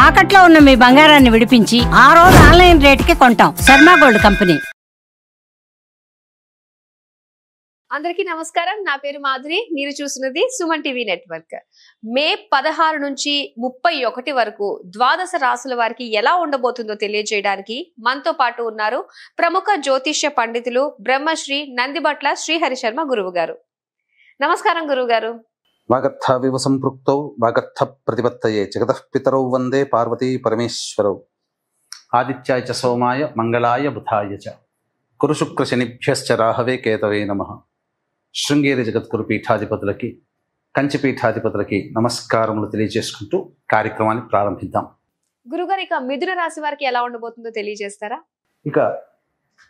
తాకట్లో ఉన్న మీ బంగారాన్ని విడిపించి ఆ రోజు ఆన్లైన్ రేటుకి కొంటాం. Sharma gold company. అందరికీ నమస్కారం. నా పేరు మాధురి. మీరు చూస్తున్నది సుమన్ టీవీ నెట్వర్క్. మే 16 నుంచి 31 వరకు ద్వాదశ రాశుల వారికి ఎలా ఉండబోతుందో తెలియజేయడానికి మనతో పాటు ఉన్నారు ప్రముఖ జ్యోతిష్య పండితులు బ్రహ్మశ్రీ నందిబట్ల శ్రీహరి శర్మ గురువు గారు. నమస్కారం గురువు గారు. వాగర్థ వివ సంపృక్తౌ వాగర్థ ప్రతిపత్తయే జగతః పితరౌ వందే పార్వతీ పరమేశ్వరౌ. ఆదిత్యాయ చ సోమాయ మంగళాయ బుధాయ చ కురు శుక్ర శనిభ్యశ్చ రాహవే కేతవే నమః. శృంగేరి జగద్గురు పీఠాధిపతులకి కంచి పీఠాధిపతులకి నమస్కారములు తెలియజేసుకుంటూ కార్యక్రమాన్ని ప్రారంభిద్దాం. గురుగారు, ఇక మిథున రాశి వారికి ఎలా ఉండబోతుందో తెలియజేస్తారా? ఇక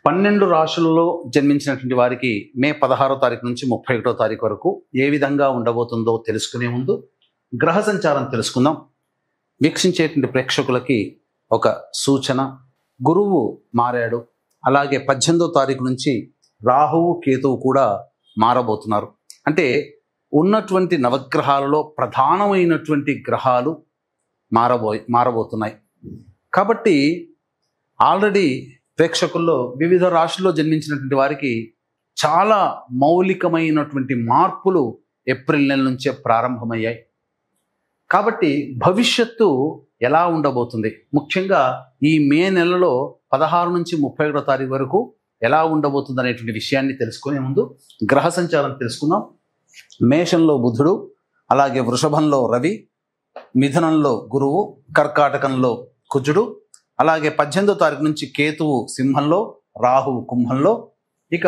12 రాశులలో జన్మించినటువంటి వారికి మే 16వ తారీఖు నుంచి 31వ తారీఖు వరకు ఏ విధంగా ఉండబోతుందో తెలుసుకునే ముందు గ్రహ సంచారం తెలుసుకుందాం. వీక్షించేటువంటి ప్రేక్షకులకి ఒక సూచన. గురువు మారాడు. అలాగే 18వ తారీఖు నుంచి రాహువు కేతువు కూడా మారబోతున్నారు. అంటే ఉన్నటువంటి నవగ్రహాలలో ప్రధానమైనటువంటి గ్రహాలు మారబోతున్నాయి. కాబట్టి ఆల్రెడీ ప్రేక్షకుల్లో వివిధ రాశుల్లో జన్మించినటువంటి వారికి చాలా మౌలికమైనటువంటి మార్పులు ఏప్రిల్ నెల నుంచే ప్రారంభమయ్యాయి. కాబట్టి భవిష్యత్తు ఎలా ఉండబోతుంది, ముఖ్యంగా ఈ మే నెలలో 16 నుంచి 31వ తారీఖు వరకు ఎలా ఉండబోతుంది అనేటువంటి విషయాన్ని తెలుసుకునే ముందు గ్రహ సంచారం తెలుసుకుందాం. మేషంలో బుధుడు, అలాగే వృషభంలో రవి, మిథునంలో గురువు, కర్కాటకంలో కుజుడు, అలాగే 18వ తారీఖు నుంచి కేతువు సింహంలో, రాహువు కుంభంలో. ఇక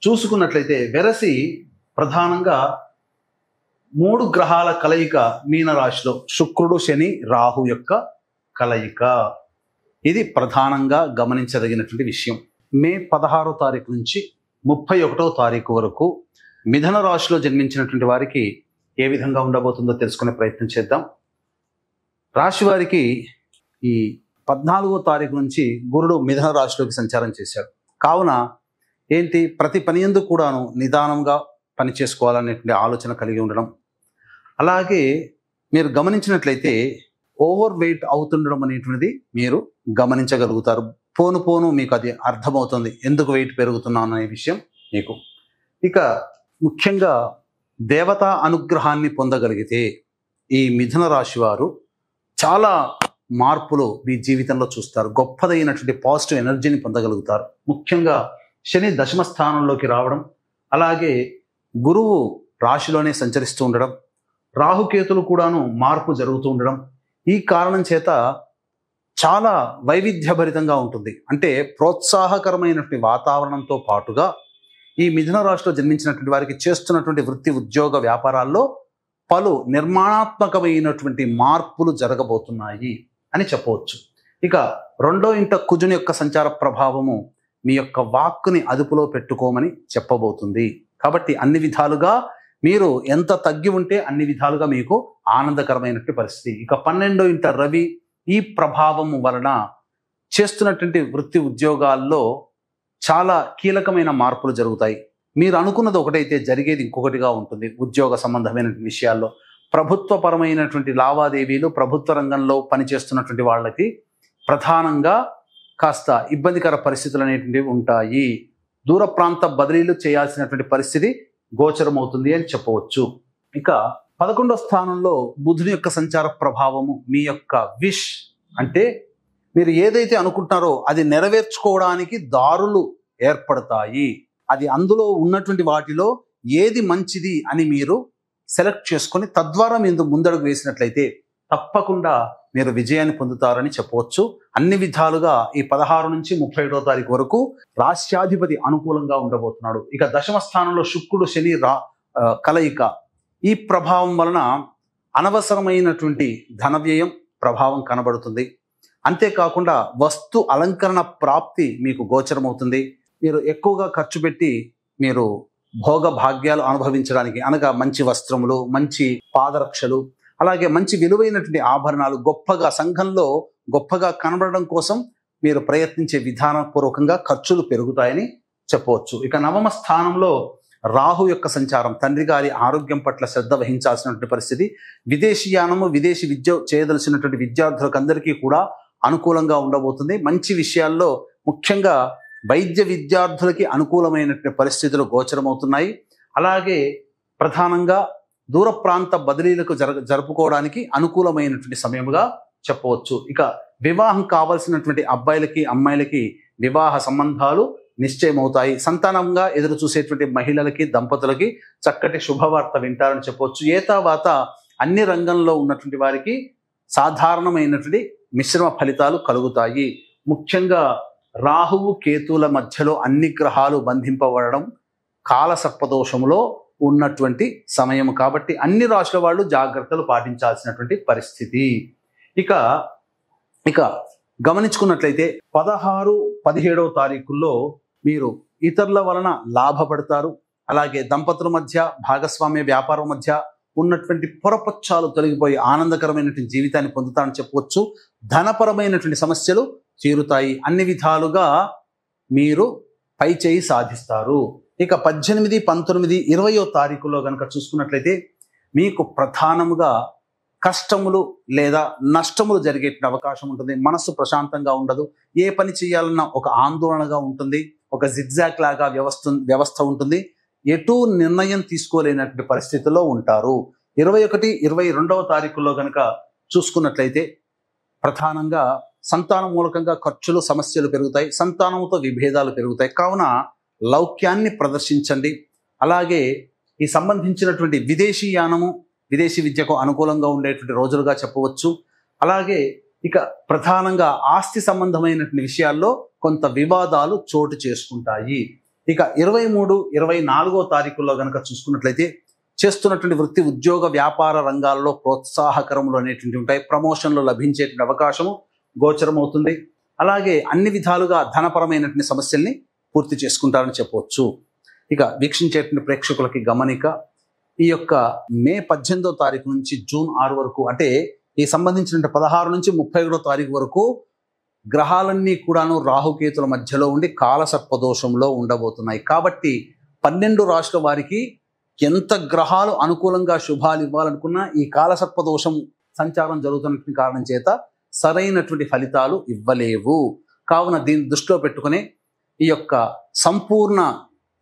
చూసుకున్నట్లయితే వెరసి ప్రధానంగా 3 గ్రహాల కలయిక మీనరాశిలో శుక్రుడు శని రాహు యొక్క కలయిక. ఇది ప్రధానంగా గమనించదగినటువంటి విషయం. మే 16వ తారీఖు నుంచి 31వ తారీఖు వరకు మిథున రాశిలో జన్మించినటువంటి వారికి ఏ విధంగా ఉండబోతుందో తెలుసుకునే ప్రయత్నం చేద్దాం. రాశి వారికి ఈ 14వ తారీఖు నుంచి గురుడు మిథున రాశిలోకి సంచారం చేశాడు. కావున ఏంటి, ప్రతి పని యందు కూడాను నిదానంగా పని చేసుకోవాలనేటువంటి ఆలోచన కలిగి ఉండడం. అలాగే మీరు గమనించినట్లయితే ఓవర్ వెయిట్ అవుతుండడం అనేటువంటిది మీరు గమనించగలుగుతారు. పోను పోను మీకు అది అర్థమవుతుంది, ఎందుకు వెయిట్ పెరుగుతున్నాను అనే విషయం మీకు. ఇక ముఖ్యంగా దేవతా అనుగ్రహాన్ని పొందగలిగితే ఈ మిథున రాశి వారు చాలా మార్పులు మీ జీవితంలో చూస్తారు. గొప్పదైనటువంటి పాజిటివ్ ఎనర్జీని పొందగలుగుతారు. ముఖ్యంగా శని దశమ స్థానంలోకి రావడం, అలాగే గురువు రాశిలోనే సంచరిస్తూ ఉండడం, రాహుకేతులు కూడాను మార్పు జరుగుతూ ఉండడం, ఈ కారణం చేత చాలా వైవిధ్యభరితంగా ఉంటుంది. అంటే ప్రోత్సాహకరమైనటువంటి వాతావరణంతో పాటుగా ఈ మిథున రాశిలో జన్మించినటువంటి వారికి చేస్తున్నటువంటి వృత్తి ఉద్యోగ వ్యాపారాల్లో పలు నిర్మాణాత్మకమైనటువంటి మార్పులు జరగబోతున్నాయి అని చెప్పవచ్చు. ఇక 2వ ఇంట కుజుని యొక్క సంచార ప్రభావము మీ యొక్క వాక్కుని అదుపులో పెట్టుకోమని చెప్పబోతుంది. కాబట్టి అన్ని విధాలుగా మీరు ఎంత తగ్గి ఉంటే అన్ని విధాలుగా మీకు ఆనందకరమైనటువంటి పరిస్థితి. ఇక 12వ ఇంట రవి ఈ ప్రభావము వలన చేస్తున్నటువంటి వృత్తి ఉద్యోగాల్లో చాలా కీలకమైన మార్పులు జరుగుతాయి. మీరు అనుకున్నది ఒకటైతే జరిగేది ఇంకొకటిగా ఉంటుంది. ఉద్యోగ సంబంధమైన విషయాల్లో ప్రభుత్వపరమైనటువంటి లావాదేవీలు, ప్రభుత్వ రంగంలో పనిచేస్తున్నటువంటి వాళ్ళకి ప్రధానంగా కాస్త ఇబ్బందికర పరిస్థితులు అనేటువంటివి ఉంటాయి. దూర ప్రాంత బదిలీలు చేయాల్సినటువంటి పరిస్థితి గోచరమవుతుంది అని చెప్పవచ్చు. ఇక 11వ స్థానంలో బుధుని యొక్క సంచార ప్రభావము మీ యొక్క విష్, అంటే మీరు ఏదైతే అనుకుంటున్నారో అది నెరవేర్చుకోవడానికి దారులు ఏర్పడతాయి. అది అందులో ఉన్నటువంటి వాటిలో ఏది మంచిది అని మీరు సెలెక్ట్ చేసుకొని తద్వారా మీరు ముందడుగు వేసినట్లయితే తప్పకుండా మీరు విజయాన్ని పొందుతారని చెప్పవచ్చు. అన్ని విధాలుగా ఈ 16 నుంచి 31వ తారీఖు వరకు రాష్ట్రాధిపతి అనుకూలంగా ఉండబోతున్నాడు. ఇక దశమ స్థానంలో శుక్రుడు శని కలయిక, ఈ ప్రభావం వలన అనవసరమైనటువంటి ధన వ్యయం ప్రభావం కనబడుతుంది. అంతేకాకుండా వస్తు అలంకరణ ప్రాప్తి మీకు గోచరమవుతుంది. మీరు ఎక్కువగా ఖర్చు పెట్టి మీరు భోగ భాగ్యాలు అనుభవించడానికి, అనగా మంచి వస్త్రములు, మంచి పాదరక్షలు, అలాగే మంచి విలువైనటువంటి ఆభరణాలు గొప్పగా సంఘంలో గొప్పగా కనబడడం కోసం మీరు ప్రయత్నించే విధానపూర్వకంగా ఖర్చులు పెరుగుతాయని చెప్పవచ్చు. ఇక 9వ స్థానంలో రాహు యొక్క సంచారం తండ్రి గారి ఆరోగ్యం పట్ల శ్రద్ధ వహించాల్సినటువంటి పరిస్థితి. విదేశీయానము, విదేశీ విద్య చేయదలసినటువంటి విద్యార్థులకు అందరికీ కూడా అనుకూలంగా ఉండబోతుంది. మంచి విషయాల్లో ముఖ్యంగా వైద్య విద్యార్థులకి అనుకూలమైనటువంటి పరిస్థితులు గోచరమవుతున్నాయి. అలాగే ప్రధానంగా దూర ప్రాంత బదిలీలకు జరుపుకోవడానికి అనుకూలమైనటువంటి సమయముగా చెప్పవచ్చు. ఇక వివాహం కావాల్సినటువంటి అబ్బాయిలకి అమ్మాయిలకి వివాహ సంబంధాలు నిశ్చయమవుతాయి. సంతానంగా ఎదురు చూసేటువంటి మహిళలకి దంపతులకి చక్కటి శుభవార్త వింటారని చెప్పవచ్చు. ఏతావాత అన్ని రంగంలో ఉన్నటువంటి వారికి సాధారణమైనటువంటి మిశ్రమ ఫలితాలు కలుగుతాయి. ముఖ్యంగా రాహువు కేతువుల మధ్యలో అన్ని గ్రహాలు బంధింపబడడం కాలసర్పదోషములో ఉన్నటువంటి సమయం కాబట్టి అన్ని రాశుల వాళ్ళు జాగ్రత్తలు పాటించాల్సినటువంటి పరిస్థితి. ఇక గమనించుకున్నట్లయితే 16, 17వ తారీఖుల్లో మీరు ఇతరుల వలన లాభపడతారు. అలాగే దంపతుల మధ్య, భాగస్వామ్య వ్యాపారం మధ్య ఉన్నటువంటి పొరపచ్చాలు తొలగిపోయి ఆనందకరమైనటువంటి జీవితాన్ని పొందుతారని చెప్పవచ్చు. ధనపరమైనటువంటి సమస్యలు తీరుతాయి. అన్ని విధాలుగా మీరు పై చేయి సాధిస్తారు. ఇక 18, 19, 20వ తారీఖులో కనుక చూసుకున్నట్లయితే మీకు ప్రధానముగా కష్టములు లేదా నష్టములు జరిగే అవకాశం ఉంటుంది. మనస్సు ప్రశాంతంగా ఉండదు. ఏ పని చేయాలన్నా ఒక ఆందోళనగా ఉంటుంది. ఒక జిగ్జాగ్ లాగా వ్యవస్థ ఉంటుంది. ఎటు నిర్ణయం తీసుకోలేనటువంటి పరిస్థితుల్లో ఉంటారు. 21, 22వ తారీఖుల్లో కనుక చూసుకున్నట్లయితే ప్రధానంగా సంతానం మూలకంగా ఖర్చులు, సమస్యలు పెరుగుతాయి. సంతానంతో విభేదాలు పెరుగుతాయి. కావున లౌక్యాన్ని ప్రదర్శించండి. అలాగే ఈ సంబంధించినటువంటి విదేశీయానము, విదేశీ విద్యకు అనుకూలంగా ఉండేటువంటి రోజులుగా చెప్పవచ్చు. అలాగే ఇక ప్రధానంగా ఆస్తి సంబంధమైనటువంటి విషయాల్లో కొంత వివాదాలు చోటు చేసుకుంటాయి. ఇక 23, 24వ తారీఖుల్లో కనుక చూసుకున్నట్లయితే చేస్తున్నటువంటి వృత్తి, ఉద్యోగ, వ్యాపార రంగాల్లో ప్రోత్సాహకరములు అనేటువంటి ఉంటాయి. ప్రమోషన్లు లభించేటువంటి అవకాశము గోచరమవుతుంది. అలాగే అన్ని విధాలుగా ధనపరమైనటువంటి సమస్యల్ని పూర్తి చేసుకుంటారని చెప్పవచ్చు. ఇక వీక్షించేటువంటి ప్రేక్షకులకి గమనిక, ఈ యొక్క మే 18వ తారీఖు నుంచి జూన్ 6 వరకు, అంటే ఈ సంబంధించిన 16 నుంచి 31వ తారీఖు వరకు గ్రహాలన్నీ కూడాను రాహుకేతుల మధ్యలో ఉండి కాలసర్పదోషంలో ఉండబోతున్నాయి. కాబట్టి 12 రాశుల వారికి ఎంత గ్రహాలు అనుకూలంగా శుభాలు ఇవ్వాలనుకున్నా ఈ కాలసర్పదోషం సంచారం జరుగుతున్న కారణం చేత సరైనటువంటి ఫలితాలు ఇవ్వలేవు. కావున దీన్ని దృష్టిలో పెట్టుకుని ఈ యొక్క సంపూర్ణ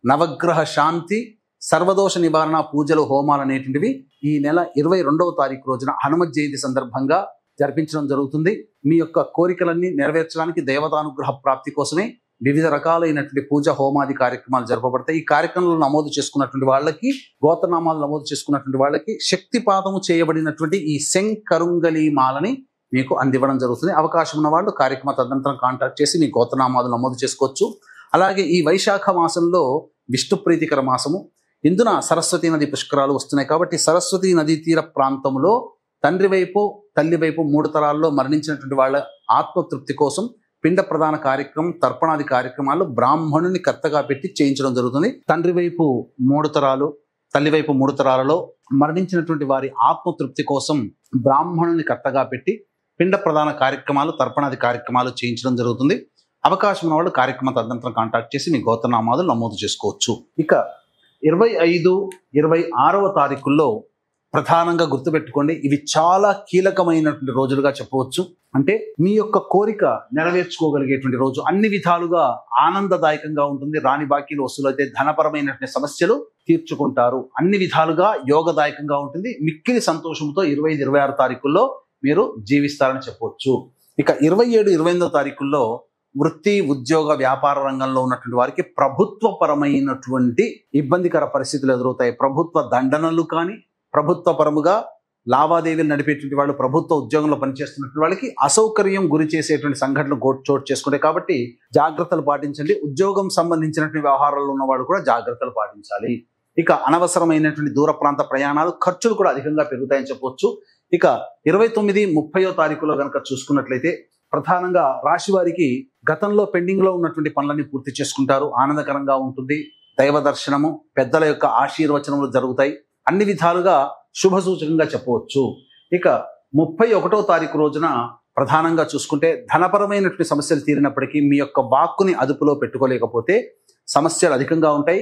నవగ్రహ శాంతి, సర్వదోష నివారణ పూజలు, హోమాలు అనేటువంటివి ఈ నెల 22వ తారీఖు రోజున హనుమత్ జయంతి సందర్భంగా జరిపించడం జరుగుతుంది. మీ యొక్క కోరికలన్నీ నెరవేర్చడానికి దేవతానుగ్రహ ప్రాప్తి కోసమే వివిధ రకాలైనటువంటి పూజ, హోమాది కార్యక్రమాలు జరపబడతాయి. ఈ కార్యక్రమంలో నమోదు చేసుకున్నటువంటి వాళ్ళకి, గోత్రనామాలు నమోదు చేసుకున్నటువంటి వాళ్ళకి శక్తిపాతము చేయబడినటువంటి ఈ శంకరుంగలి మాలని మీకు అందివ్వడం జరుగుతుంది. అవకాశం ఉన్న వాళ్ళు కార్యక్రమ తదనంతరం కాంటాక్ట్ చేసి మీ గోత్రనామాలు నమోదు చేసుకోవచ్చు. అలాగే ఈ వైశాఖ మాసంలో విష్ణు ప్రీతికర మాసము. ఇందున సరస్వతీ నది పుష్కరాలు వస్తున్నాయి. కాబట్టి సరస్వతీ నదీ తీర ప్రాంతంలో తండ్రి వైపు, తల్లి వైపు 3 తరాల్లో మరణించినటువంటి వాళ్ళ ఆత్మతృప్తి కోసం పిండ ప్రదాన కార్యక్రమం, తర్పణాది కార్యక్రమాలు బ్రాహ్మణుని కర్తగా పెట్టి చేయించడం జరుగుతుంది. తండ్రి వైపు 3 తరాలు, తల్లి వైపు 3 తరాలలో మరణించినటువంటి వారి ఆత్మతృప్తి కోసం బ్రాహ్మణుని కర్తగా పెట్టి పిండ ప్రదాన కార్యక్రమాలు, తర్పణాది కార్యక్రమాలు చేయించడం జరుగుతుంది. అవకాశం ఉన్న వాళ్ళు కార్యక్రమ తదనంతరం కాంటాక్ట్ చేసి మీ గోత్రనామాలు నమోదు చేసుకోవచ్చు. ఇక 25, 26వ తారీఖుల్లో ప్రధానంగా గుర్తుపెట్టుకోండి, ఇవి చాలా కీలకమైనటువంటి రోజులుగా చెప్పవచ్చు. అంటే మీ యొక్క కోరిక నెరవేర్చుకోగలిగేటువంటి రోజు. అన్ని విధాలుగా ఆనందదాయకంగా ఉంటుంది. రాని బాకీలు వసూలైతే, ధనపరమైనటువంటి సమస్యలు తీర్చుకుంటారు. అన్ని విధాలుగా యోగదాయకంగా ఉంటుంది. మిక్కిలి సంతోషంతో 25, 26 తారీఖుల్లో మీరు జీవిస్తారని చెప్పవచ్చు. ఇక 27, 28వ తారీఖుల్లో వృత్తి, ఉద్యోగ, వ్యాపార రంగంలో ఉన్నటువంటి వారికి ప్రభుత్వ పరమైనటువంటి ఇబ్బందికర పరిస్థితులు ఎదురవుతాయి. ప్రభుత్వ దండనలు కానీ, ప్రభుత్వ పరముగా లావాదేవీలు నడిపేటువంటి వాళ్ళు, ప్రభుత్వ ఉద్యోగంలో పనిచేస్తున్నటువంటి వాళ్ళకి అసౌకర్యం గురి చేసేటువంటి సంఘటనలు చోటు చేసుకుంటాయి. కాబట్టి జాగ్రత్తలు పాటించండి. ఉద్యోగం సంబంధించినటువంటి వ్యవహారాల్లో ఉన్న వాళ్ళు కూడా జాగ్రత్తలు పాటించాలి. ఇక అనవసరమైనటువంటి దూర ప్రాంత ప్రయాణాలు, ఖర్చులు కూడా అధికంగా పెరుగుతాయని చెప్పవచ్చు. ఇక 29, 30వ తారీఖులో కనుక చూసుకున్నట్లయితే ప్రధానంగా రాశి వారికి గతంలో పెండింగ్ లో ఉన్నటువంటి పనులన్నీ పూర్తి చేసుకుంటారు. ఆనందకరంగా ఉంటుంది. దైవ దర్శనము, పెద్దల యొక్క ఆశీర్వచనములు జరుగుతాయి. అన్ని విధాలుగా శుభ సూచకంగా చెప్పవచ్చు. ఇక 31వ తారీఖు రోజున ప్రధానంగా చూసుకుంటే ధనపరమైనటువంటి సమస్యలు తీరినప్పటికీ మీ యొక్క వాక్కుని అదుపులో పెట్టుకోలేకపోతే సమస్యలు అధికంగా ఉంటాయి.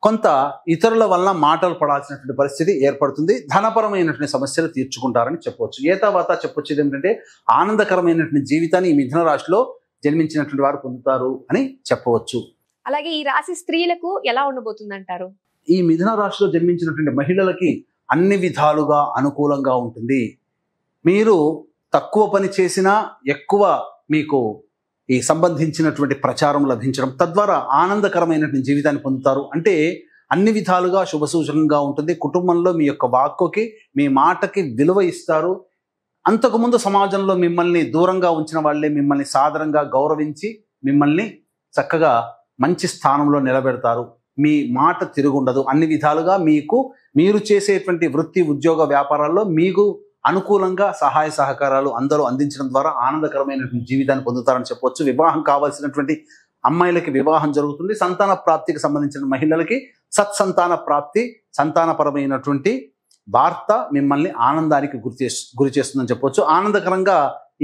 కొంత ఇతరుల వలన మాటలు పడాల్సినటువంటి పరిస్థితి ఏర్పడుతుంది. ధనపరమైనటువంటి సమస్యలు తీర్చుకుంటారని చెప్పవచ్చు. ఏతావాత చెప్పొచ్చేది ఏంటంటే ఆనందకరమైనటువంటి జీవితాన్ని ఈ మిథున రాశిలో జన్మించినటువంటి వారు పొందుతారు అని చెప్పవచ్చు. అలాగే ఈ రాశి స్త్రీలకు ఎలా ఉండబోతుంది అంటారు? ఈ మిథున రాశిలో జన్మించినటువంటి మహిళలకి అన్ని విధాలుగా అనుకూలంగా ఉంటుంది. మీరు తక్కువ పని చేసినా ఎక్కువ మీకు ఈ సంబంధించినటువంటి ప్రచారం లభించడం, తద్వారా ఆనందకరమైనటువంటి జీవితాన్ని పొందుతారు. అంటే అన్ని విధాలుగా శుభసూచకంగా ఉంటుంది. కుటుంబంలో మీ యొక్క వాక్కుకి, మీ మాటకి విలువ ఇస్తారు. అంతకుముందు సమాజంలో మిమ్మల్ని దూరంగా ఉంచిన వాళ్ళే మిమ్మల్ని సాదరంగా గౌరవించి మిమ్మల్ని చక్కగా మంచి స్థానంలో నిలబెడతారు. మీ మాట తిరుగుండదు. అన్ని విధాలుగా మీరు చేసేటువంటి వృత్తి, ఉద్యోగ, వ్యాపారాల్లో మీకు అనుకూలంగా సహాయ సహకారాలు అందరూ అందించడం ద్వారా ఆనందకరమైనటువంటి జీవితాన్ని పొందుతారని చెప్పవచ్చు. వివాహం కావాల్సినటువంటి అమ్మాయిలకి వివాహం జరుగుతుంది. సంతాన ప్రాప్తికి సంబంధించిన మహిళలకి సత్సంతాన ప్రాప్తి, సంతానపరమైనటువంటి వార్త మిమ్మల్ని ఆనందానికి గురి చేస్తుందని చెప్పవచ్చు. ఆనందకరంగా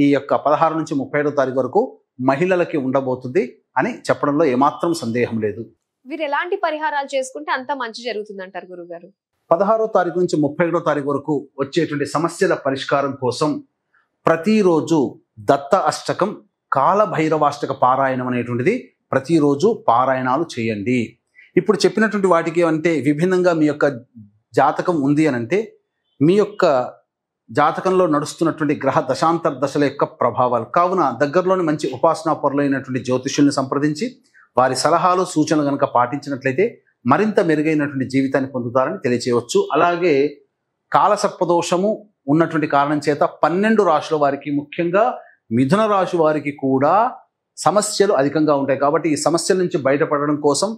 ఈ యొక్క 16 నుంచి 31 తారీఖు వరకు మహిళలకి ఉండబోతుంది అని చెప్పడంలో ఏమాత్రం సందేహం లేదు. వీరు ఎలాంటి పరిహారాలు చేసుకుంటే అంత మంచి జరుగుతుంది అంటారు గురుగారు? 16వ తారీఖు నుంచి 31వ తారీఖు వరకు వచ్చేటువంటి సమస్యల పరిష్కారం కోసం ప్రతిరోజు దత్త అష్టకం, కాలభైరవాష్టక పారాయణం అనేటువంటిది ప్రతిరోజు పారాయణాలు చేయండి. ఇప్పుడు చెప్పినటువంటి వాటికి అంటే విభిన్నంగా మీ యొక్క జాతకం ఉంది అని అంటే మీ యొక్క జాతకంలో నడుస్తున్నటువంటి గ్రహ దశాంతర్దశల యొక్క ప్రభావాలు కావున దగ్గరలోని మంచి ఉపాసనా పరులైనటువంటి జ్యోతిష్యుల్ని సంప్రదించి వారి సలహాలు, సూచనలు కనుక పాటించినట్లయితే మరింత మెరుగైనటువంటి జీవితాన్ని పొందుతారని తెలియచేయవచ్చు. అలాగే కాలసర్పదోషము ఉన్నటువంటి కారణం చేత 12 రాశుల వారికి, ముఖ్యంగా మిథున రాశి వారికి కూడా సమస్యలు అధికంగా ఉంటాయి. కాబట్టి ఈ సమస్యల నుంచి బయటపడడం కోసం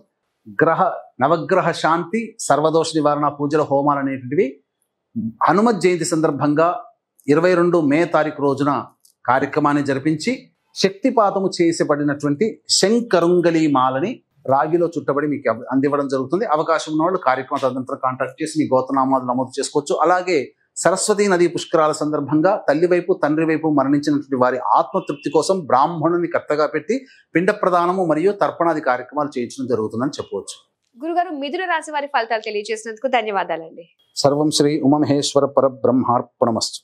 నవగ్రహ శాంతి, సర్వదోష నివారణ పూజల, హోమాలు అనేటువంటివి హనుమత్ జయంతి సందర్భంగా 22 మే తారీఖు రోజున కార్యక్రమాన్ని జరిపించి శక్తిపాతము చేసబడినటువంటి శంకరుంగలి మాలని రాగిలో చుట్టబడి మీకు అందివ్వడం జరుగుతుంది. అవకాశం ఉన్న వాళ్ళు కార్యక్రమం తదనంతరం కాంటాక్ట్ చేసి మీ గోత్రనామాలు నమోదు చేసుకోవచ్చు. అలాగే సరస్వతీ నదీ పుష్కరాల సందర్భంగా తల్లి వైపు, తండ్రి వైపు మరణించినటువంటి వారి ఆత్మతృప్తి కోసం బ్రాహ్మణుని కర్తగా పెట్టి పిండ ప్రదానము మరియు తర్పణాది కార్యక్రమాలు చేయించడం జరుగుతుందని చెప్పవచ్చు. గురుగారు, మిథున రాశి వారి ఫలితాలు తెలియజేసినందుకు ధన్యవాదాలండి. సర్వం శ్రీ ఉమామహేశ్వర పరబ్రహ్మార్పణమస్తు.